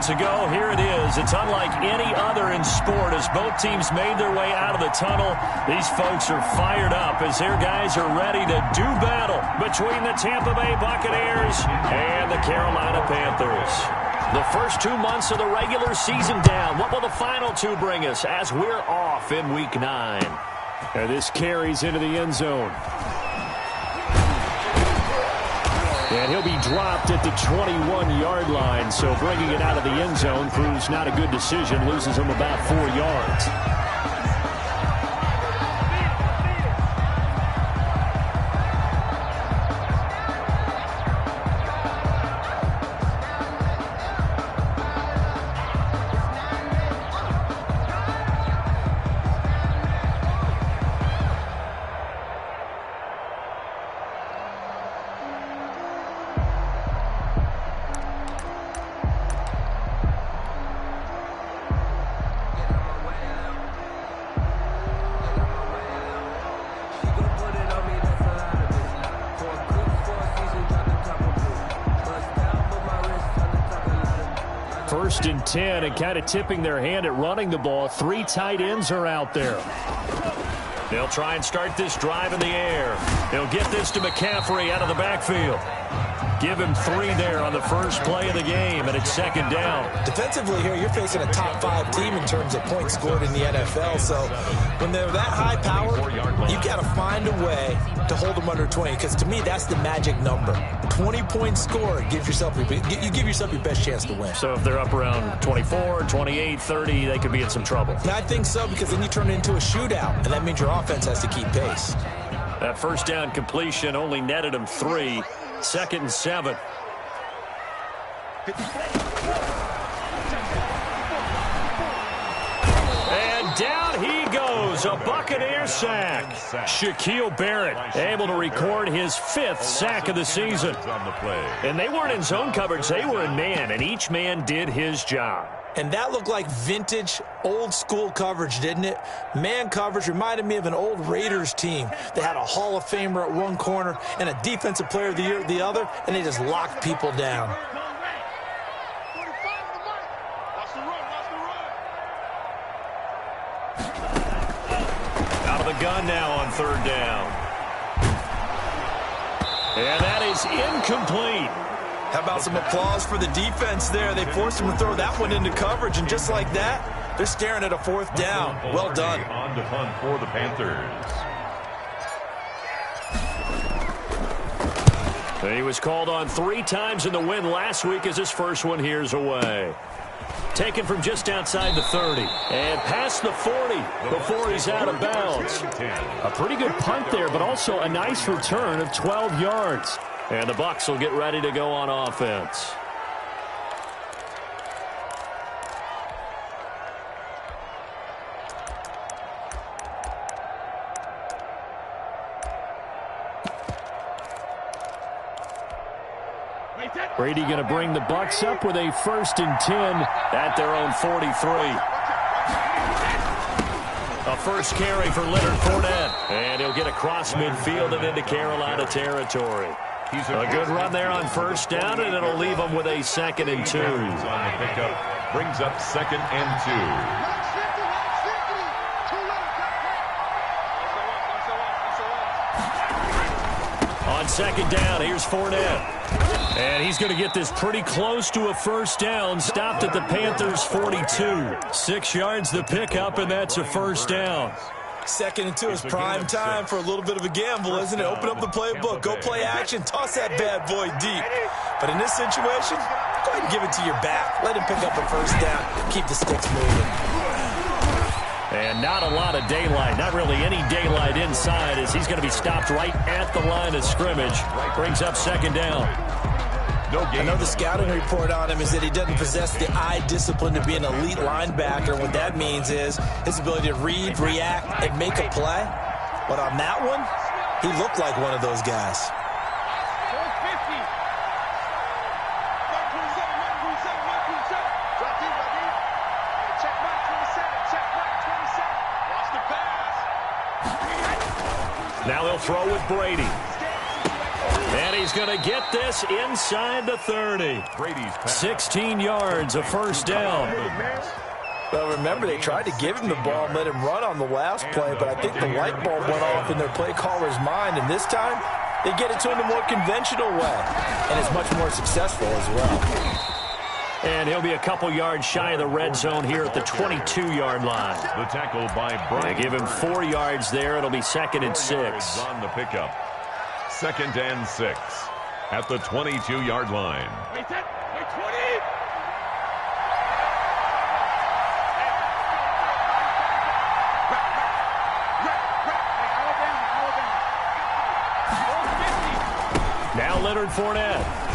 moments ago. Here it is. It's unlike any other in sport as both teams made their way out of the tunnel. These folks are fired up as their guys are ready to do battle between the Tampa Bay Buccaneers and the Carolina Panthers. The first 2 months of the regular season down. What will the final two bring us as we're off in Week 9? And this carries into the end zone. And he'll be dropped at the 21-yard line, so bringing it out of the end zone proves not a good decision, loses him about 4 yards. First and 10, and kind of tipping their hand at running the ball. 3 tight ends are out there. They'll try and start this drive in the air. They'll get this to McCaffrey out of the backfield. Give him 3 there on the first play of the game, and it's second down. Defensively here, you're facing a top 5 team in terms of points scored in the NFL. So when they're that high power, you've got to find a way to hold them under 20, because to me, that's the magic number. 20-point score, you give yourself your best chance to win. So if they're up around 24, 28, 30, they could be in some trouble. And I think so, because then you turn it into a shootout, and that means your offense has to keep pace. That first down completion only netted him 3. Second and 7. And down he goes. A Buccaneer sack. Shaquille Barrett able to record his 5th sack of the season. And they weren't in zone coverage. They were in man, and each man did his job. And that looked like vintage, old-school coverage, didn't it? Man coverage reminded me of an old Raiders team. They had a Hall of Famer at one corner and a Defensive Player of the Year at the other, and they just locked people down. Out of the gun now on third down. And that is incomplete. How about some applause for the defense there? They forced him to throw that one into coverage, and just like that, they're staring at a 4th down. Well done. On to punt for the Panthers. He was called on 3 times in the win last week as his first one here's away. Taken from just outside the 30 and past the 40 before he's out of bounds. A pretty good punt there, but also a nice return of 12 yards. And the Bucs will get ready to go on offense. Brady going to bring the Bucs up with a 1st and 10 at their own 43. A first carry for Leonard Fournette. And he'll get across midfield and into Carolina territory. A good run there on first down, and it'll leave them with a 2nd and 2. On the pickup, brings up 2nd and 2. On second down, here's Fournette. And he's going to get this pretty close to a first down. Stopped at the Panthers' 42. 6 yards the pickup, and that's a first down. 2nd and 2 is prime time for a little bit of a gamble, isn't it? Open up the playbook, go play action, toss that bad boy deep. But in this situation, go ahead and give it to your back. Let him pick up a first down. Keep the sticks moving. And not a lot of daylight, not really any daylight inside, as he's going to be stopped right at the line of scrimmage. Brings up 2nd down. I know the scouting report on him is that he doesn't possess the eye discipline to be an elite linebacker. What that means is his ability to read, react, and make a play. But on that one, he looked like one of those guys. Now they'll throw with Brady. And he's going to get this inside the 30. 16 yards, a first down. Well, remember, they tried to give him the ball and let him run on the last play, but I think the light bulb went off in their play caller's mind, and this time they get it to him the more conventional way, and it's much more successful as well. And he'll be a couple yards shy of the red zone here at the 22-yard line. The tackle by Brian. They give him 4 yards there. It'll be 2nd and 6. On the pickup. 2nd and 6 at the 22-yard line. Wait, 20. Now Leonard Fournette.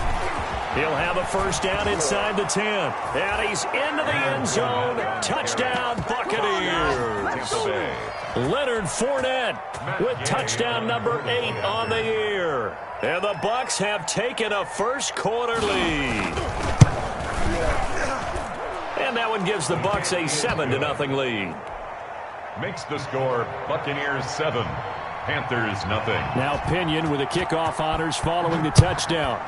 He'll have a first down inside the 10. And he's into the end zone. Touchdown, Buccaneers. Leonard Fournette with touchdown number 8 on the year. And the Bucs have taken a first-quarter lead. And that one gives the Bucs a 7-0 lead. Makes the score Buccaneers 7, Panthers nothing. Now Pinion with the kickoff honors following the touchdown.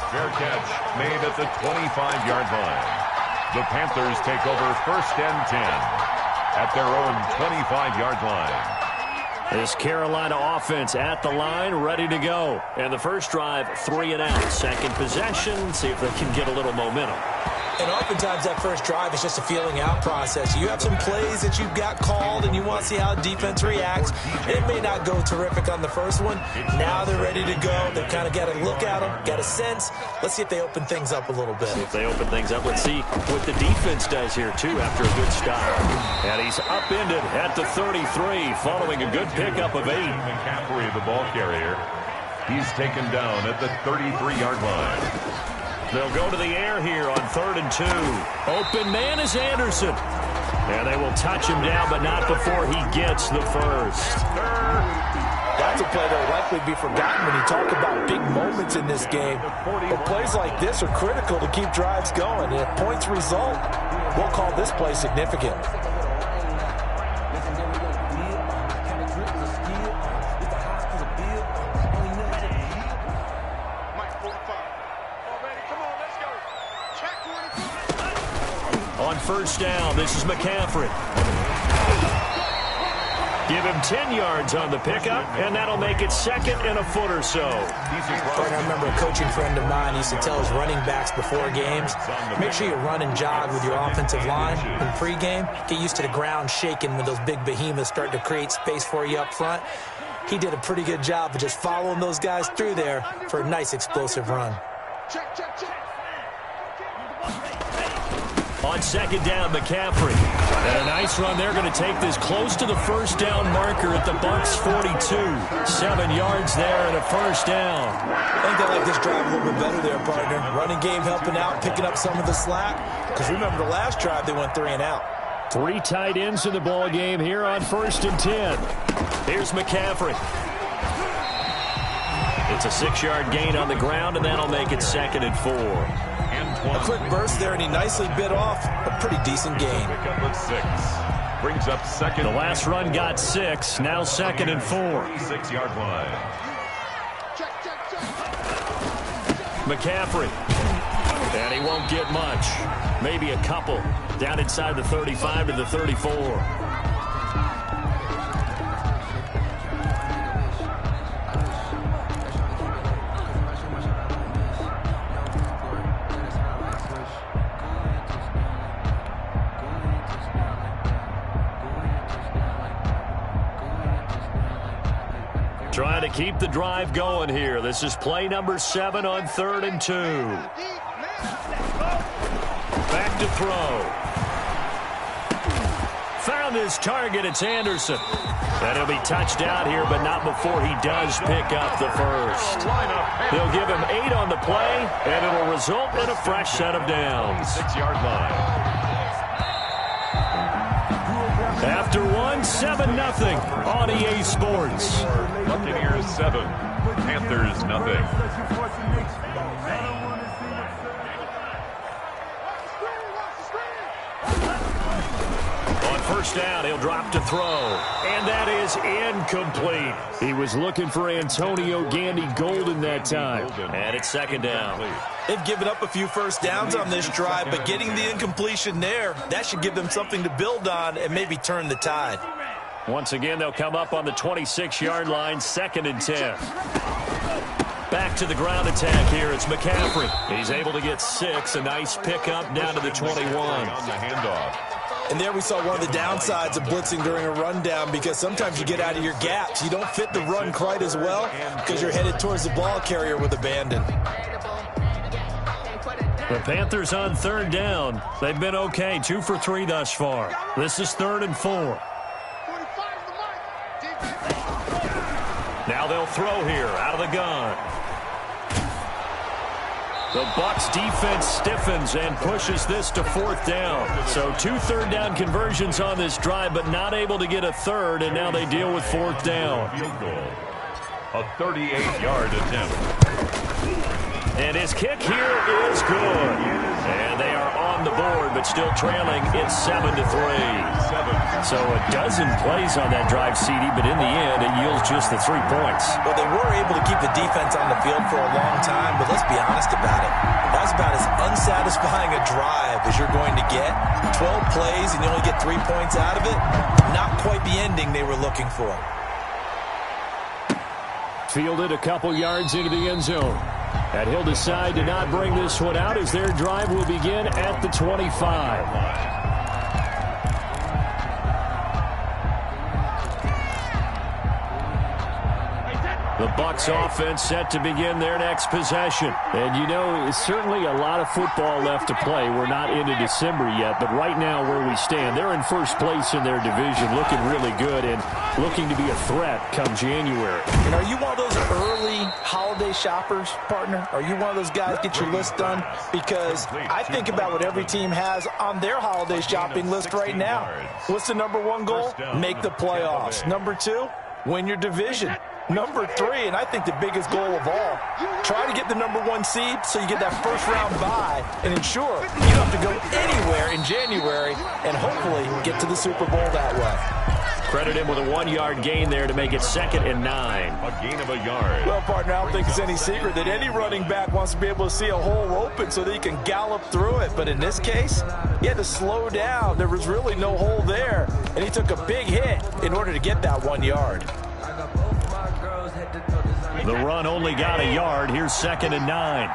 Fair catch made at the 25-yard line. The Panthers take over 1st and 10 at their own 25-yard line. This Carolina offense at the line, ready to go. And the first drive, 3 and out. Second possession, see if they can get a little momentum. And oftentimes that first drive is just a feeling out process. You have some plays that you've got called and you want to see how defense reacts. It may not go terrific on the first one. Now they're ready to go. They've kind of got to look at them, got a sense. Let's see if they open things up a little bit. If they open things up, let's see what the defense does here, too, after a good stop. And he's upended at the 33 following a good pickup of 8. McCaffrey, the ball carrier. He's taken down at the 33-yard line. They'll go to the air here on 3rd and 2. Open man is Anderson. And they will touch him down, but not before he gets the first. That's a play that will likely be forgotten when you talk about big moments in this game. But plays like this are critical to keep drives going. And if points result, we'll call this play significant. On first down, this is McCaffrey. Give him 10 yards on the pickup, and that'll make it 2nd and a foot or so. I remember a coaching friend of mine used to tell his running backs before games, make sure you run and jog with your offensive line in pregame. Get used to the ground shaking when those big behemoths start to create space for you up front. He did a pretty good job of just following those guys through there for a nice explosive run. On 2nd down, McCaffrey. And a nice run. They're going to take this close to the first down marker at the Bucs 42. 7 yards there and a first down. I think they like this drive a little bit better there, partner. Running game helping out, picking up some of the slack. Because remember the last drive, they went 3 and out. 3 tight ends in the ball game here on 1st and 10. Here's McCaffrey. It's a 6-yard gain on the ground, and that'll make it 2nd and 4. A quick burst there, and he nicely bit off a pretty decent gain. Pickup of 6. Brings up 2nd. The last run got 6. Now 2nd and 4. 6-yard line. McCaffrey. And he won't get much. Maybe a couple. Down inside the 35 to the 34. Trying to keep the drive going here. This is play number 7 on 3rd and 2. Back to throw. Found his target. It's Anderson. And he'll be touched out here, but not before he does pick up the first. They'll give him 8 on the play, and it'll result in a fresh set of downs. 6-yard line. After 7-0 on EA Sports. Buccaneers 7, Panthers nothing. On first down. He'll drop to throw. And that is incomplete. He was looking for Antonio Gandy Golden that time. And it's second down. They've given up a few first downs on this drive, but getting the incompletion there, that should give them something to build on and maybe turn the tide. Once again, they'll come up on the 26-yard line, 2nd and 10. Back to the ground attack here. It's McCaffrey. He's able to get 6. A nice pickup down to the 21. On the handoff. And there we saw one of the downsides of blitzing during a rundown, because sometimes you get out of your gaps. You don't fit the run quite as well because you're headed towards the ball carrier with abandon. The Panthers on 3rd down. They've been okay, 2 for 3 thus far. This is 3rd and 4. Now they'll throw here out of the gun. The Bucs defense stiffens and pushes this to 4th down. So 2 3rd down conversions on this drive, but not able to get a 3rd, and now they deal with 4th down. Field goal. A 38-yard attempt. And his kick here is good. And they are on the board, but still trailing. It's 7-3. So a dozen plays on that drive, CD, but in the end, it yields just the 3 points. Well, they were able to keep the defense on the field for a long time, but let's be honest about it. That's about as unsatisfying a drive as you're going to get. 12 plays and you only get 3 points out of it. Not quite the ending they were looking for. Fielded a couple yards into the end zone. And he'll decide to not bring this one out as their drive will begin at the 25. The Bucs offense set to begin their next possession. And, you know, it's certainly a lot of football left to play. We're not into December yet, but right now where we stand, they're in first place in their division, looking really good and looking to be a threat come January. And are you one of those early holiday shoppers, partner? Are you one of those guys get your list done? Because I think about what every team has on their holiday shopping list right now. What's the number 1 goal? Make the playoffs. Number 2, win your division. Number 3, and I think the biggest goal of all, try to get the number 1 seed so you get that first-round bye and ensure you don't have to go anywhere in January and hopefully get to the Super Bowl that way. Credit him with a 1-yard gain there to make it 2nd and 9. A gain of a yard. Well, partner, I don't think it's any secret that any running back wants to be able to see a hole open so that he can gallop through it. But in this case, he had to slow down. There was really no hole there, and he took a big hit in order to get that 1 yard. The run only got a yard. Here's 2nd and 9.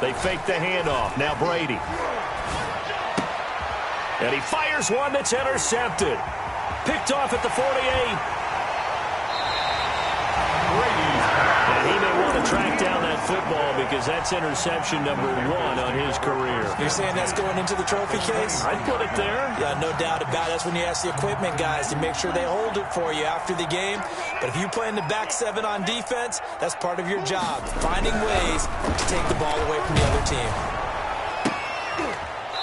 They fake the handoff. Now Brady. And he fires one that's intercepted. Picked off at the 48. And he may want to track down that football because that's interception number 1 on his career. You're saying that's going into the trophy case? I'd put it there. Yeah, no doubt about it. That's when you ask the equipment guys to make sure they hold it for you after the game. But if you play in the back 7 on defense, that's part of your job, finding ways to take the ball away from the other team.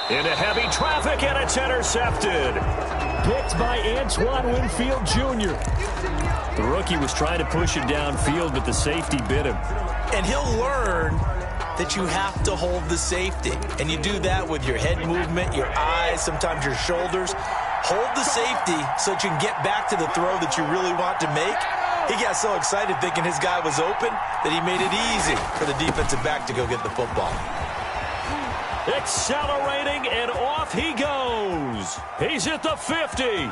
Into heavy traffic, and it's intercepted. Picked by Antoine Winfield Jr. The rookie was trying to push it downfield, but the safety bit him. And he'll learn that you have to hold the safety. And you do that with your head movement, your eyes, sometimes your shoulders. Hold the safety so that you can get back to the throw that you really want to make. He got so excited thinking his guy was open that he made it easy for the defensive back to go get the football. Accelerating, and off he goes. He's at the 50,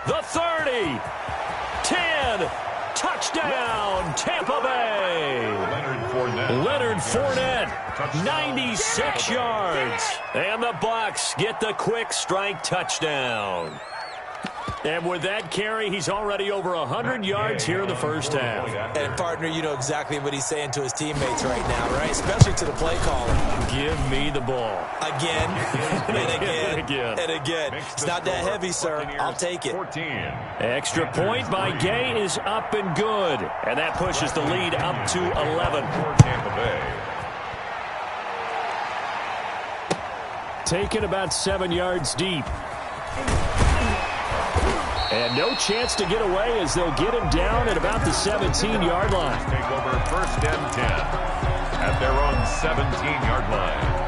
the 30, 10, touchdown, Tampa Bay. Leonard Fournette, 96 yards. And the Bucs get the quick strike touchdown. And with that carry, he's already over 100 yards here in the first half. And, partner, you know exactly what he's saying to his teammates right now, right? Especially to the play caller. Give me the ball. Again, and again, again. and again. It's not that heavy, sir. I'll take it. 14. Extra point by Gay is up and good. And that pushes the lead up to 11. For Tampa Bay. Taken about 7 yards deep. And no chance to get away as they'll get him down at about the 17-yard line. Take over first and 10 at their own 17-yard line.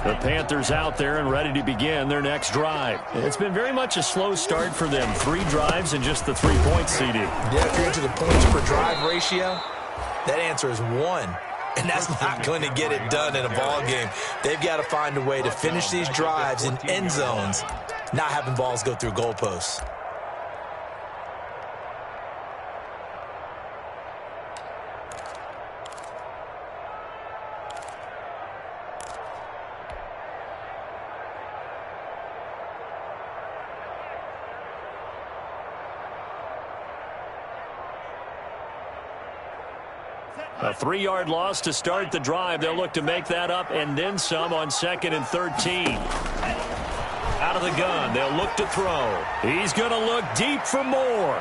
The Panthers out there and ready to begin their next drive. It's been very much a slow start for them. 3 drives and just the 3-point CD. Yeah, if you're into the points per drive ratio, that answer is 1. And that's not going to get it done in a ball game. They've got to find a way to finish these drives in end zones, not having balls go through goalposts. A 3-yard loss to start the drive. They'll look to make that up and then some on 2nd and 13. Out of the gun, they'll look to throw. He's going to look deep for more.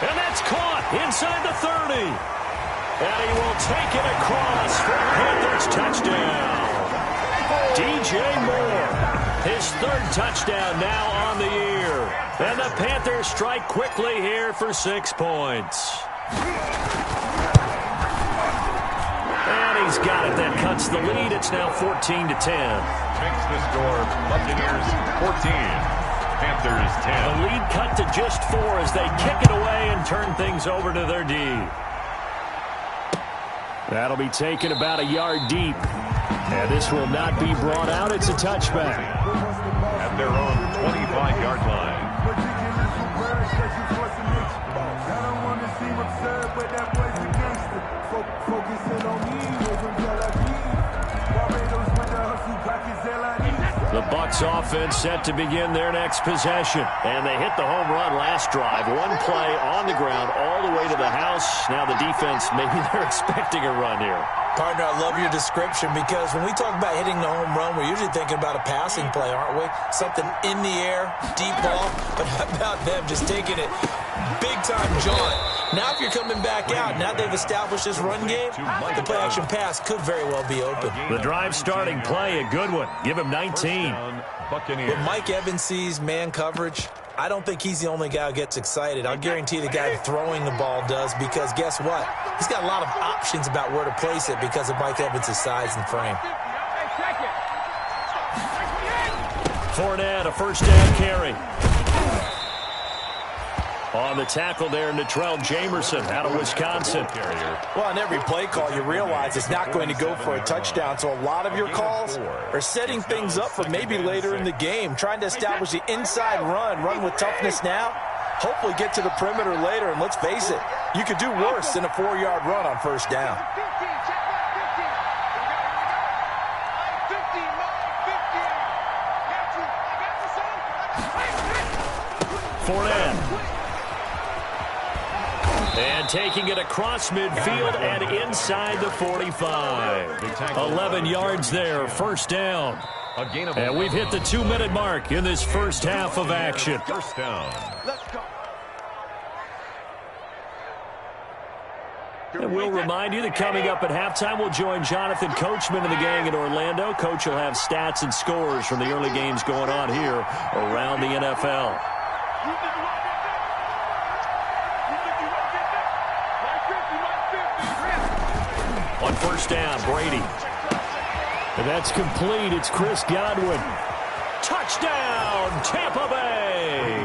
And that's caught inside the 30. And he will take it across for Panthers touchdown. DJ Moore, his 3rd touchdown now on the year. And the Panthers strike quickly here for 6 points. And he's got it. That cuts the lead. It's now 14-10. Makes the score Buccaneers 14, Panthers 10. The lead cut to just 4 as they kick it away and turn things over to their D. That'll be taken about a yard deep. And this will not be brought out. It's a touchback. At their own 25-yard line. The Bucs offense set to begin their next possession. And they hit the home run last drive. 1 play on the ground all the way to the house. Now the defense, maybe they're expecting a run here. Partner, I love your description because when we talk about hitting the home run, we're usually thinking about a passing play, aren't we? Something in the air, deep ball. But how about them just taking it big-time jaunt? Now if you're coming back out, now they've established this run game, the play-action pass could very well be open. The drive starting play, a good one. Give him 19. When Mike Evans sees man coverage, I don't think he's the only guy who gets excited. I'll guarantee the guy throwing the ball does because guess what? He's got a lot of options about where to place it because of Mike Evans' size and frame. Fournette, a first down carry. On the tackle there, Natrell Jamerson out of Wisconsin. Well, on every play call, you realize it's not going to go for a touchdown. So a lot of your calls are setting things up for maybe later in the game, trying to establish the inside run with toughness now, hopefully get to the perimeter later. And let's face it, you could do worse than a 4-yard run on first down. Fournette. And taking it across midfield and inside the 45. 11 yards there, first down. And we've hit the 2-minute mark in this first half of action. First down. And we'll remind you that coming up at halftime, we'll join Jonathan Coachman and the gang in Orlando. Coach will have stats and scores from the early games going on here around the NFL. On first down, Brady. And that's complete. It's Chris Godwin. Touchdown, Tampa Bay.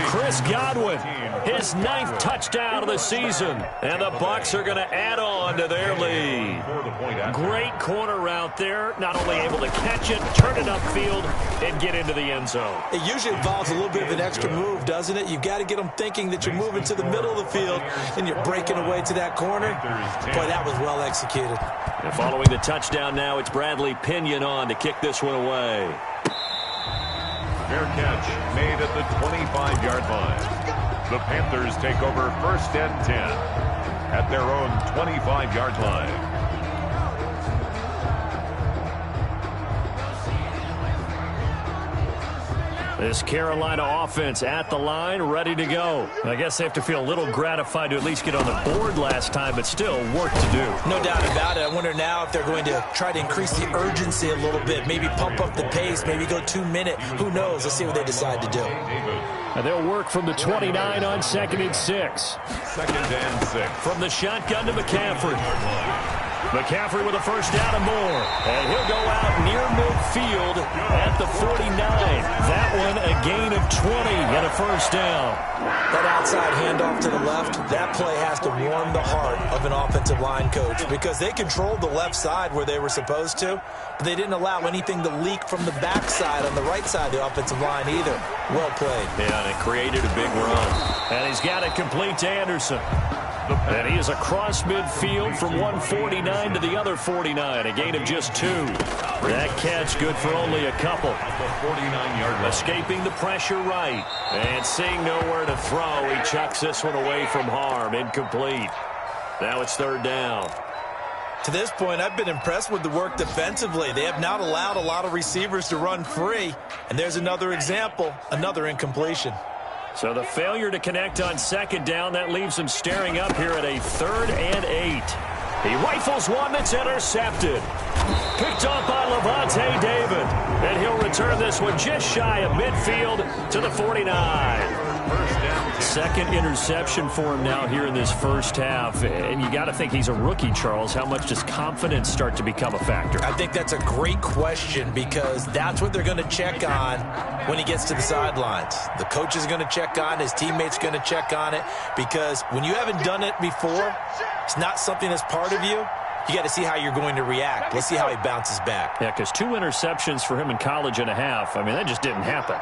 Chris Godwin, his 9th touchdown of the season. And the Bucs are going to add on to their lead. Great corner route there. Not only able to catch it, turn it upfield, and get into the end zone. It usually involves a little bit of an extra move, doesn't it? You've got to get them thinking that you're moving to the middle of the field and you're breaking away to that corner. Boy, that was well executed. And following the touchdown now, it's Bradley Pinion on to kick this one away. Fair catch made at the 25-yard line. The Panthers take over first and 10 at their own 25-yard line. This Carolina offense at the line, ready to go. I guess they have to feel a little gratified to at least get on the board last time, but still work to do. No doubt about it. I wonder now if they're going to try to increase the urgency a little bit, maybe pump up the pace, maybe go 2-minute. Who knows? Let's see what they decide to do. And they'll work from the 29 on 2nd and 6. 2nd and 6. From the shotgun to McCaffrey. McCaffrey with a first down and more. And he'll go out near midfield at the 49. That one a gain of 20 and a first down. That outside handoff to the left, that play has to warm the heart of an offensive line coach because they controlled the left side where they were supposed to, but they didn't allow anything to leak from the backside on the right side of the offensive line either. Well played. Yeah, and it created a big run. And he's got it complete to Anderson. And he is across midfield from 149 to the other 49. A gain of just 2. That catch good for only a couple. The 49-yard line. Escaping the pressure right. And seeing nowhere to throw, he chucks this one away from harm. Incomplete. Now it's 3rd down. To this point, I've been impressed with the work defensively. They have not allowed a lot of receivers to run free. And there's another example, another incompletion. So the failure to connect on 2nd down, that leaves him staring up here at a 3rd and 8. He rifles one that's intercepted. Picked off by Levante David. And he'll return this one just shy of midfield to the 49. 2nd interception for him now here in this first half. And you got to think he's a rookie, Charles. How much does confidence start to become a factor? I think that's a great question because that's what they're going to check on when he gets to the sidelines. The coach is going to check on, his teammates going to check on it because when you haven't done it before, it's not something that's part of you. You got to see how you're going to react. Let's see how he bounces back. Yeah, because 2 interceptions for him in college and a half. I mean, that just didn't happen.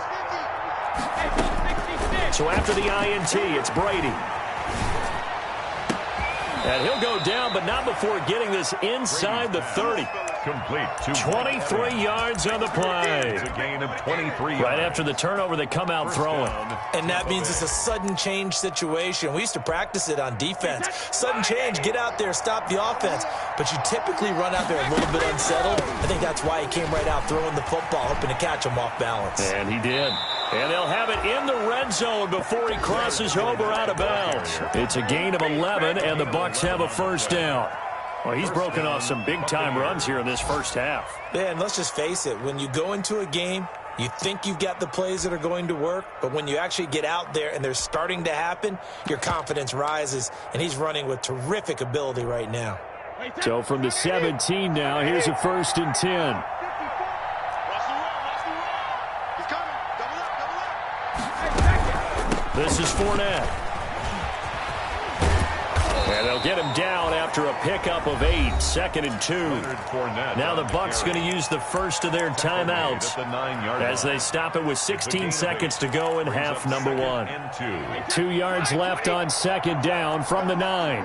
So after the INT, it's Brady. And he'll go down, but not before getting this inside the 30. Complete. 23 yards on the play. It's a gain of 23. Right after the turnover, they come out throwing. And that means it's a sudden change situation. We used to practice it on defense. Sudden change, get out there, stop the offense. But you typically run out there a little bit unsettled. I think that's why he came right out throwing the football, hoping to catch him off balance. And he did. And they'll have it in the red zone before he crosses over out of bounds. It's a gain of 11, and the Bucs have a first down. Well, he's broken off some big-time runs here in this first half. Yeah, and let's just face it. When you go into a game, you think you've got the plays that are going to work, but when you actually get out there and they're starting to happen, your confidence rises, and he's running with terrific ability right now. So from the 17 now, here's a 1st and 10. This is Fournette. And they'll get him down after a pickup of 8. 2nd and 2. Now the Bucs going to use the first of their timeouts as they stop it with 16 seconds to go in half number 1. 2 yards left on 2nd down from the 9.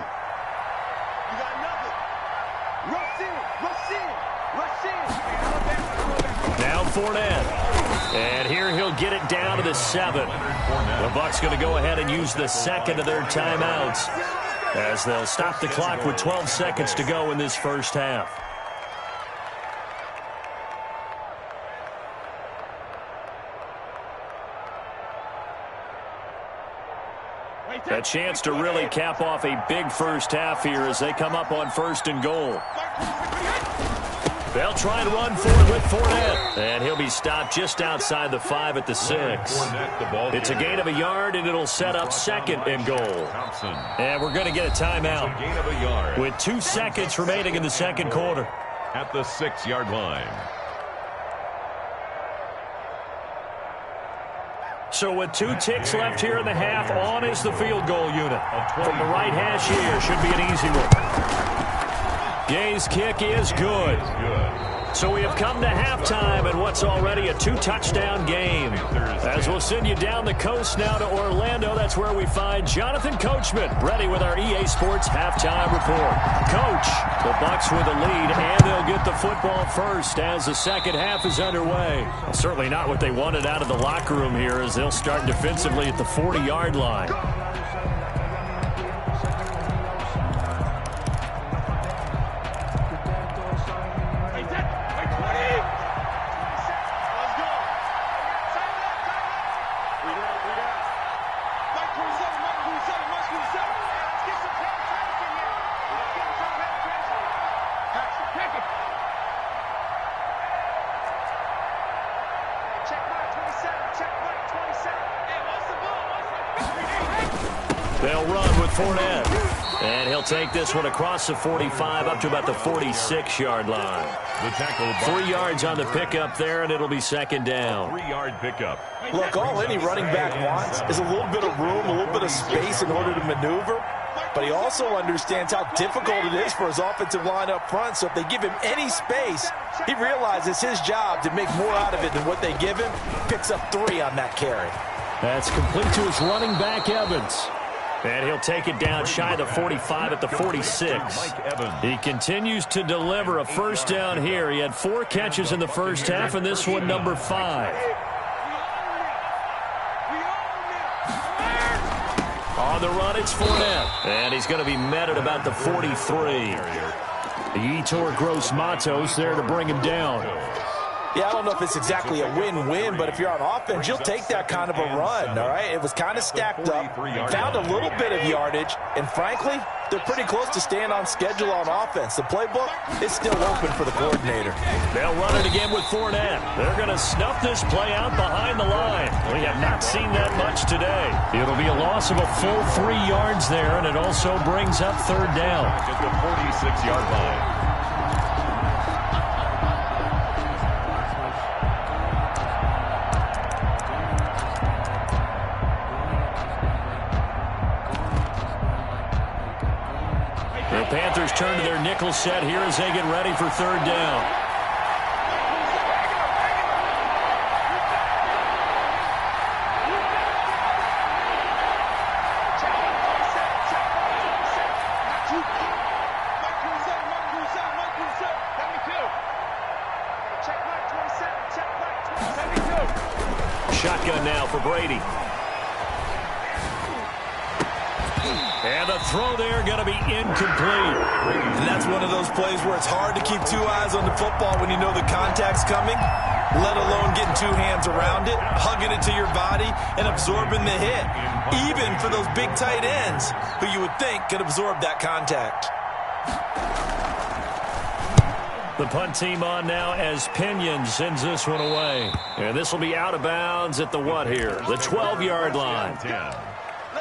Now Fournette. And here he'll get it down to the 7. The Bucs going to go ahead and use the 2nd of their timeouts as they'll stop the clock with 12 seconds to go in this first half. A chance to really cap off a big first half here as they come up on 1st and goal. They'll try and run for it with Fournette. And he'll be stopped just outside the 5 at the 6. It's a gain of a yard, and it'll set up 2nd and goal. And we're going to get a timeout with 2 seconds remaining in the second quarter. At the 6-yard line. So with 2 ticks left here in the half, on is the field goal unit. From the right hash here, should be an easy one. Gay's kick is good. So we have come to halftime in what's already a 2-touchdown game. As we'll send you down the coast now to Orlando, that's where we find Jonathan Coachman, ready with our EA Sports halftime report. Coach, the Bucs with the lead, and they'll get the football first as the second half is underway. Well, certainly not what they wanted out of the locker room here as they'll start defensively at the 40-yard line. They'll run with Fournette. And he'll take this one across the 45 up to about the 46-yard line. The tackle. 3 yards on the pickup there, and it'll be second down. 3-yard pickup. Look, all any running back wants is a little bit of room, a little bit of space in order to maneuver. But he also understands how difficult it is for his offensive line up front. So if they give him any space, he realizes his job to make more out of it than what they give him. Picks up 3 on that carry. That's complete to his running back, Evans. And he'll take it down shy of the 45 at the 46. He continues to deliver a first down here. He had 4 catches in the first half, and this one number 5. On the run, it's Fournette. And he's going to be met at about the 43. Yetur Gross-Matos there to bring him down. Yeah, I don't know if it's exactly a win-win, but if you're on offense, you'll take that kind of a run, all right? It was kind of stacked up, found a little bit of yardage, and frankly, they're pretty close to staying on schedule on offense. The playbook is still open for the coordinator. They'll run it again with Fournette. They're going to snuff this play out behind the line. We have not seen that much today. It'll be a loss of a full 3 yards there, and it also brings up third down. At the 46-yard line. The Panthers turn to their nickel set here as they get ready for third down. Shotgun now for Brady. And the throw there going to be incomplete. And that's one of those plays where it's hard to keep 2 eyes on the football when you know the contact's coming, let alone getting 2 hands around it, hugging it to your body, and absorbing the hit. Even for those big tight ends who you would think could absorb that contact. The punt team on now as Pinion sends this one away. And this will be out of bounds at the what here? The 12-yard line. 10.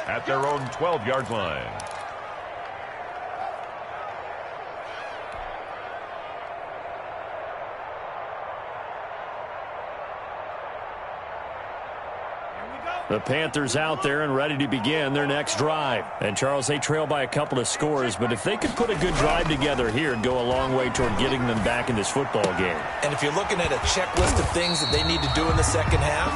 At their own 12-yard line. The Panthers out there and ready to begin their next drive. And, Charles, they trail by a couple of scores, but if they could put a good drive together here and go a long way toward getting them back in this football game. And if you're looking at a checklist of things that they need to do in the second half,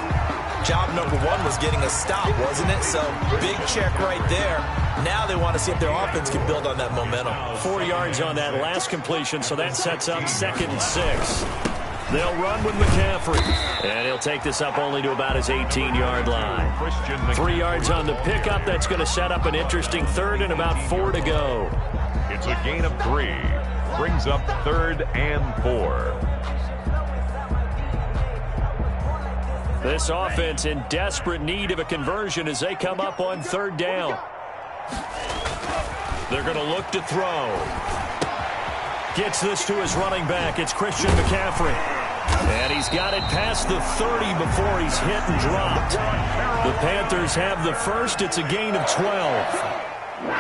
job number 1 was getting a stop, wasn't it? So, big check right there. Now they want to see if their offense can build on that momentum. 4 yards on that last completion, so that sets up 2nd and 6. They'll run with McCaffrey. And he'll take this up only to about his 18-yard line. 3 yards on the pickup. That's going to set up an interesting third and about 4 to go. It's a gain of 3. Brings up 3rd and 4. This offense in desperate need of a conversion as they come up on third down. They're going to look to throw. Gets this to his running back. It's Christian McCaffrey. And he's got it past the 30 before he's hit and dropped. The Panthers have the first. It's a gain of 12.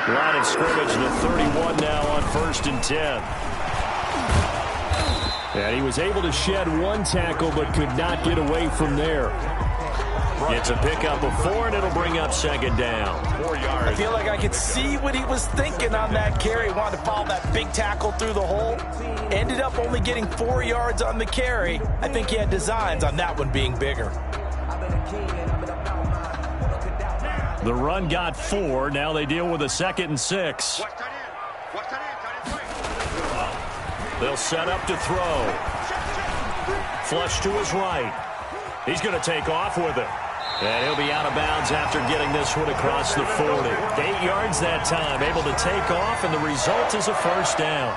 Line of scrimmage, the 31 now on 1st and 10. And he was able to shed 1 tackle but could not get away from there. Gets a pickup of 4, and it'll bring up 2nd down. 4 yards. I feel like I could see what he was thinking on that carry. Wanted to follow that big tackle through the hole. Ended up only getting 4 yards on the carry. I think he had designs on that one being bigger. The run got 4. Now they deal with a 2nd and 6. They'll set up to throw. Flush to his right. He's going to take off with it. And he'll be out of bounds after getting this one across the 40. 8 yards that time, able to take off, and the result is a first down.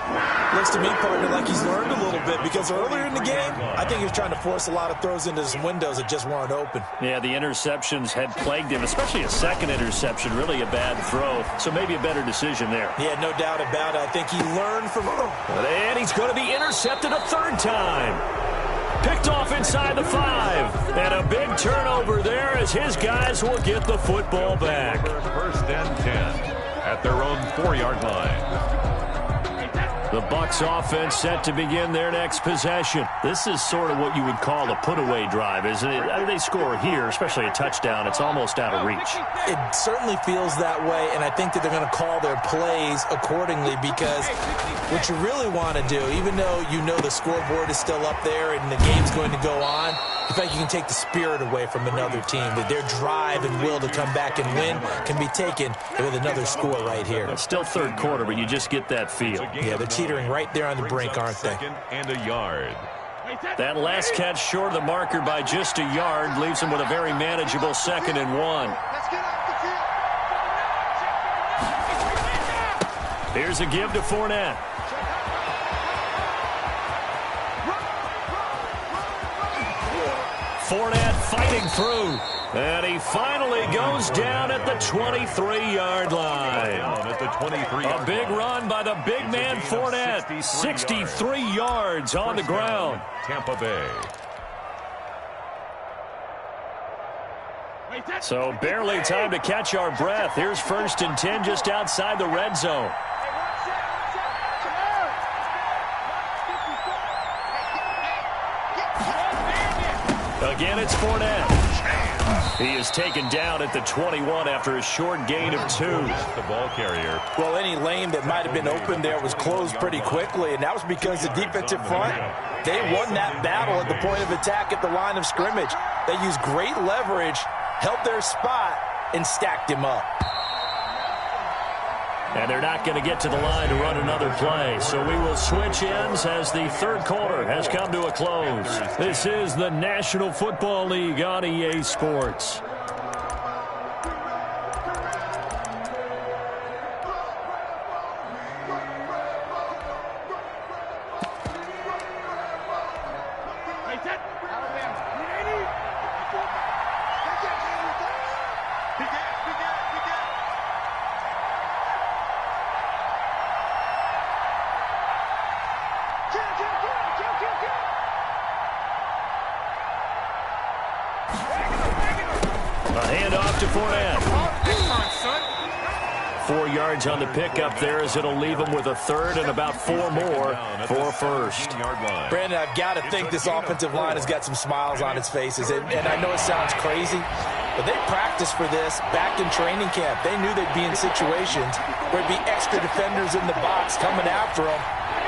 Looks to me, partner, like he's learned a little bit, because earlier in the game, I think he was trying to force a lot of throws into some windows that just weren't open. Yeah, the interceptions had plagued him, especially a second interception, really a bad throw. So maybe a better decision there. Yeah, no doubt about it. I think he learned from... And he's going to be intercepted a 3rd time. Picked off inside the 5. And a big turnover there as his guys will get the football back. First and 10 at their own 4-yard line. The Bucs offense set to begin their next possession. This is sort of what you would call a put-away drive, isn't it? I mean, they score here, especially a touchdown. It's almost out of reach. It certainly feels that way, and I think that they're going to call their plays accordingly because what you really want to do, even though you know the scoreboard is still up there and the game's going to go on, you think you can take the spirit away from another team, that their drive and will to come back and win can be taken with another score right here. It's still third quarter, but you just get that feel. Yeah, they're teetering right there on the brink, aren't they? Second and a yard. That last catch short of the marker by just a yard leaves them with a very manageable 2nd and 1. Here's a give to Fournette. Fournette fighting through. And he finally goes down at the 23-yard line. A big run by the big man Fournette. 63 yards on the ground. Tampa Bay. So barely time to catch our breath. Here's 1st and 10 just outside the red zone. Again, it's Fournette. He is taken down at the 21 after a short gain of 2. The ball carrier. Well, any lane that might have been open there was closed pretty quickly, and that was because the defensive front, they won that battle at the point of attack at the line of scrimmage. They used great leverage, held their spot, and stacked him up. And they're not going to get to the line to run another play. So we will switch ends as the third quarter has come to a close. This is the National Football League on EA Sports. To Fournette. 4 yards on the pickup there as it'll leave him with a 3rd and about 4 more for 1st. Brandon, I've got to think this offensive line has got some smiles on its faces. And I know it sounds crazy, but they practiced for this back in training camp. They knew they'd be in situations where there'd be extra defenders in the box coming after them,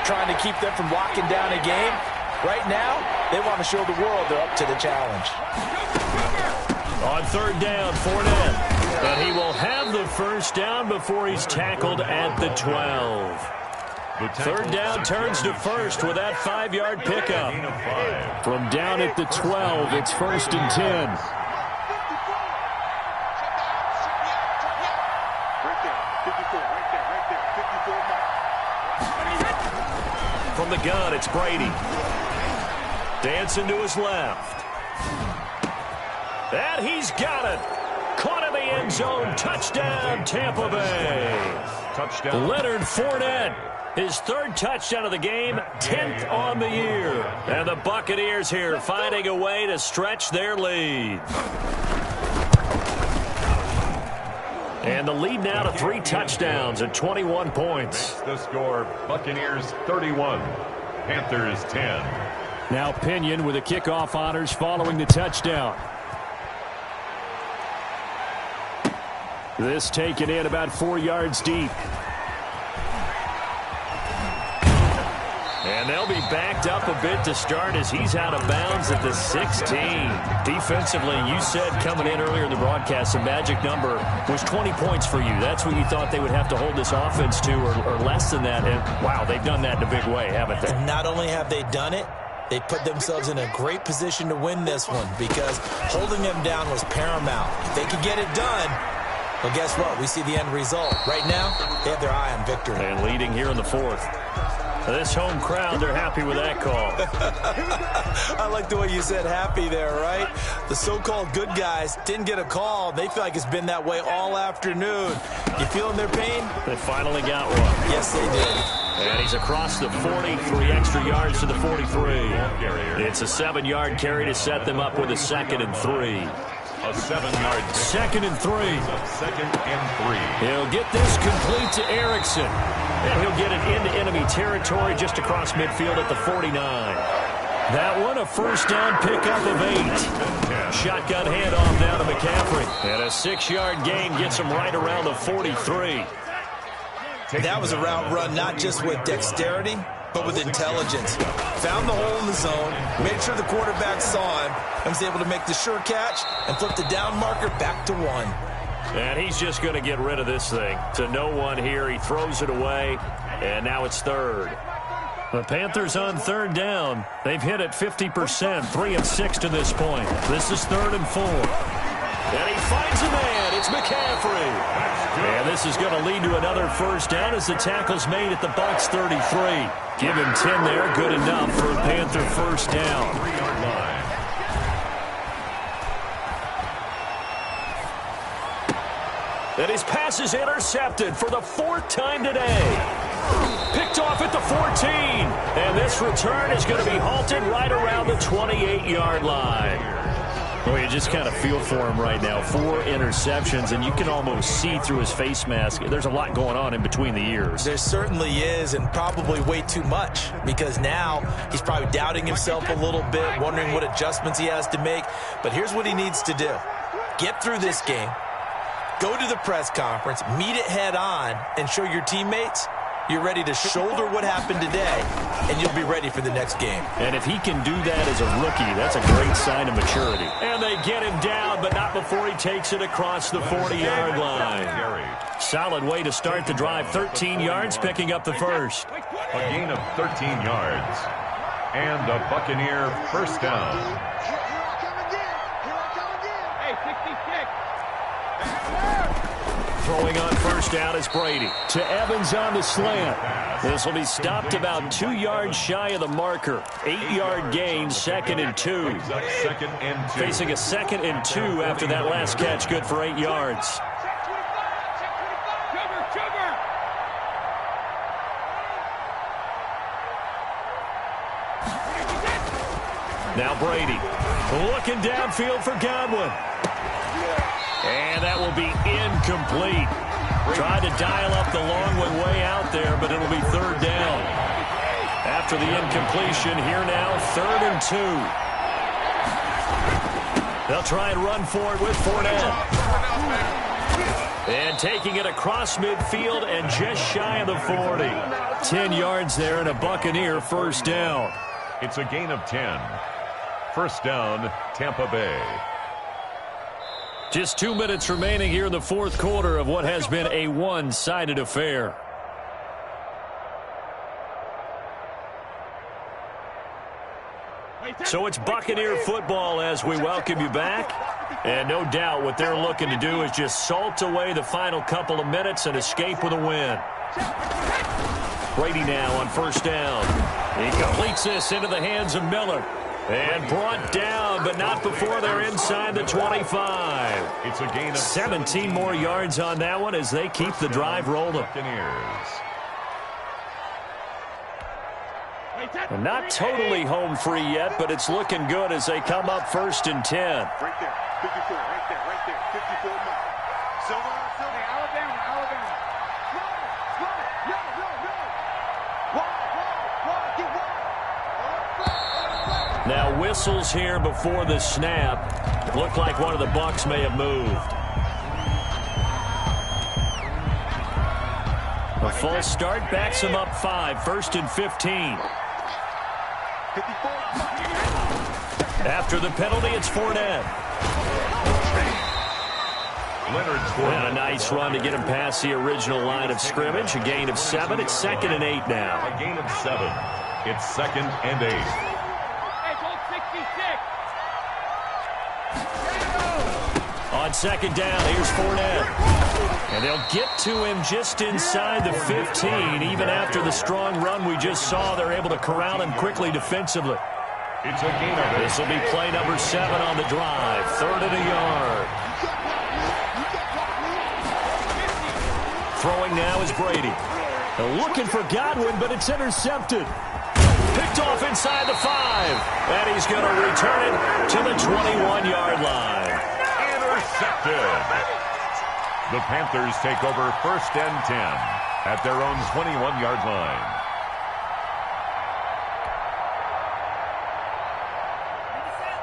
trying to keep them from locking down a game. Right now, they want to show the world they're up to the challenge. On 3rd down, Fournette. And he will have the 1st down before he's tackled at the 12. 3rd down turns to 1st with that 5-yard pickup. From down at the 12, it's 1st and 10. From the gun, it's Brady. Dancing to his left. And he's got it. Caught in the end zone. Touchdown, Tampa Bay. Touchdown. Leonard Fournette. His 3rd touchdown of the game, 10th on the year. And the Buccaneers here finding a way to stretch their lead. And the lead now to 3 touchdowns at 21 points. The score, Buccaneers 31, Panthers 10. Now Pinion with the kickoff honors following the touchdown. This taken in about 4 yards deep. And they'll be backed up a bit to start as he's out of bounds at the 16. Defensively, you said coming in earlier in the broadcast, the magic number was 20 points for you. That's what you thought they would have to hold this offense to or less than that. And, wow, they've done that in a big way, haven't they? And not only have they done it, they put themselves in a great position to win this one because holding them down was paramount. If they could get it done, well, guess what? We see the end result. Right now, they have their eye on victory. And leading here in the 4th. This home crowd, they're happy with that call. I like the way you said happy there, right? The so-called good guys didn't get a call. They feel like it's been that way all afternoon. You feeling their pain? They finally got one. Yes, they did. And he's across the 40, 3 extra yards to the 43. It's a 7-yard carry to set them up with a 2nd and 3. A 7-yard pick. 2nd and 3. 2nd and 3. He'll get this complete to Erickson. And he'll get it into enemy territory just across midfield at the 49. That one, a first down pickup of 8. Shotgun handoff down to McCaffrey. And a 6-yard gain gets him right around the 43. That was a route run not just with dexterity, but with intelligence. Found the hole in the zone, made sure the quarterback saw him, and was able to make the sure catch and flip the down marker back to 1. And he's just going to get rid of this thing. To no one here. He throws it away, and now it's 3rd. The Panthers on 3rd down. They've hit it 50%, 3 of 6 to this point. This is 3rd and 4. And he finds a man. It's McCaffrey. And this is going to lead to another first down as the tackle's made at the Bucs 33. Give him 10 there. Good enough for a Panther first down. 3-yard line. And his pass is intercepted for the 4th time today. Picked off at the 14. And this return is going to be halted right around the 28-yard line. Well, you just kind of feel for him right now. 4 interceptions, and you can almost see through his face mask. There's a lot going on in between the ears. There certainly is, and probably way too much, because now he's probably doubting himself a little bit, wondering what adjustments he has to make. But here's what he needs to do. Get through this game, go to the press conference, meet it head on, and show your teammates you're ready to shoulder what happened today, and you'll be ready for the next game. And if he can do that as a rookie, that's a great sign of maturity. And they get him down, but not before he takes it across the 40-yard line. Solid way to start the drive. 13 yards, picking up the first. A gain of 13 yards. And a Buccaneer first down. Throwing on first down is Brady. To Evans on the slant. This will be stopped about 2 yards shy of the marker. 8-yard gain, 2nd and 2. 2nd and 2. Facing a 2nd and 2 after that last catch, good for 8 yards. Now Brady looking downfield for Godwin. And that will be incomplete. Tried to dial up the long way out there, but it'll be 3rd down. After the incompletion, here now, 3rd and 2. They'll try and run for it with Fournette. And taking it across midfield and just shy of the 40. 10 yards there and a Buccaneer first down. It's a gain of 10. First down, Tampa Bay. Just 2 minutes remaining here in the 4th quarter of what has been a one-sided affair. So it's Buccaneer football as we welcome you back. And no doubt what they're looking to do is just salt away the final couple of minutes and escape with a win. Brady now on first down. He completes this into the hands of Miller. And brought down, but not before they're inside the 25. It's a gain of 17 more yards on that one as they keep the drive rolling. Buccaneers. And not totally home free yet, but it's looking good as they come up 1st and 10. Right there, 54, right there, 54 miles. Silver, Alabama. Now whistles here before the snap. Looked like one of the Bucs may have moved. A false start backs him up 5. 1st and 15. After the penalty, it's Fournette. And a nice run to get him past the original line of scrimmage. A gain of 7. It's 2nd and 8 now. A gain of 7. It's 2nd and 8. On 2nd down, here's Fournette. And they'll get to him just inside the 15. Even after the strong run we just saw, they're able to corral him quickly defensively. It's a gain of 8. This will be play number 7 on the drive. 3rd and a yard. Throwing now is Brady. They're looking for Godwin, but it's intercepted. Picked off inside the 5. And he's going to return it to the 21-yard line. intercepted. The Panthers take over 1st and 10 at their own 21-yard line.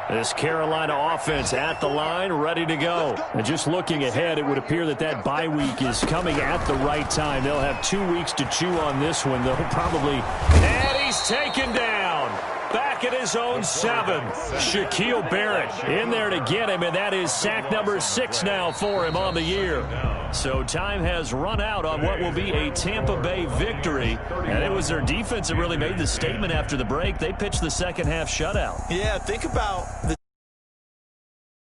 This Carolina offense at the line, ready to go. And just looking ahead, it would appear that bye week is coming at the right time. They'll have 2 weeks to chew on this one. They'll probably... And he's taken down. Back at his own 7. Shaquille Barrett in there to get him, and that is sack number 6 now for him on the year. So time has run out on what will be a Tampa Bay victory. And it was their defense that really made the statement after the break. They pitched the second half shutout. Yeah, think about the